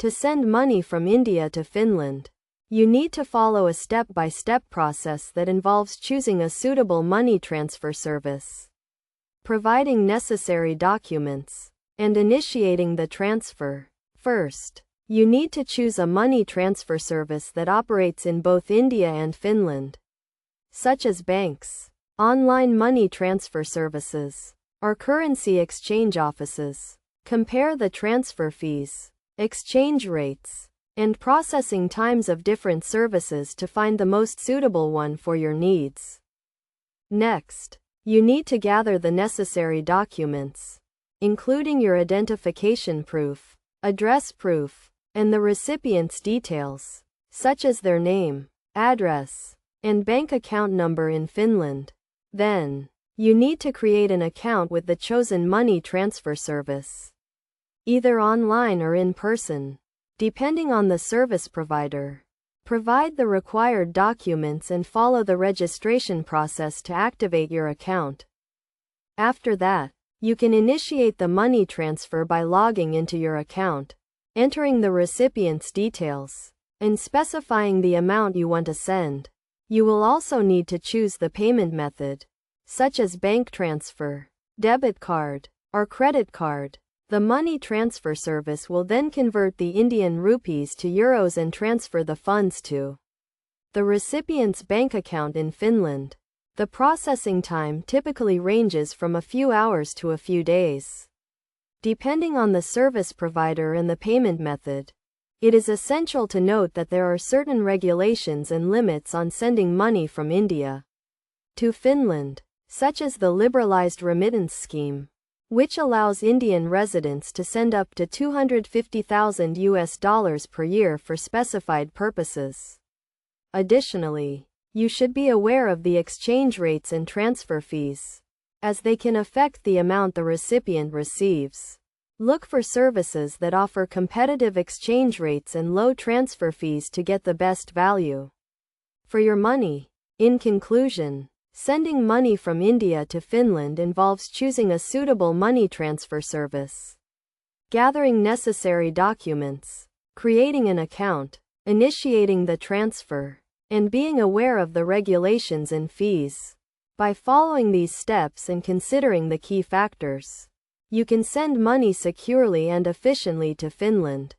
To send money from India to Finland, you need to follow a step-by-step process that involves choosing a suitable money transfer service, providing necessary documents, and initiating the transfer. First, you need to choose a money transfer service that operates in both India and Finland, such as banks, online money transfer services, or currency exchange offices. Compare the transfer fees, exchange rates, and processing times of different services to find the most suitable one for your needs. Next, you need to gather the necessary documents, including your identification proof, address proof, and the recipient's details, such as their name, address, and bank account number in Finland. Then, you need to create an account with the chosen money transfer service, either online or in person, depending on the service provider. Provide the required documents and follow the registration process to activate your account. After that, you can initiate the money transfer by logging into your account, entering the recipient's details, and specifying the amount you want to send. You will also need to choose the payment method, such as bank transfer, debit card, or credit card. The money transfer service will then convert the Indian rupees to euros and transfer the funds to the recipient's bank account in Finland. The processing time typically ranges from a few hours to a few days, depending on the service provider and the payment method. It is essential to note that there are certain regulations and limits on sending money from India to Finland, such as the liberalized remittance scheme, which allows Indian residents to send up to $250,000 per year for specified purposes. Additionally, you should be aware of the exchange rates and transfer fees, as they can affect the amount the recipient receives. Look for services that offer competitive exchange rates and low transfer fees to get the best value for your money. In conclusion, sending money from India to Finland involves choosing a suitable money transfer service, gathering necessary documents, creating an account, initiating the transfer, and being aware of the regulations and fees. By following these steps and considering the key factors, you can send money securely and efficiently to Finland.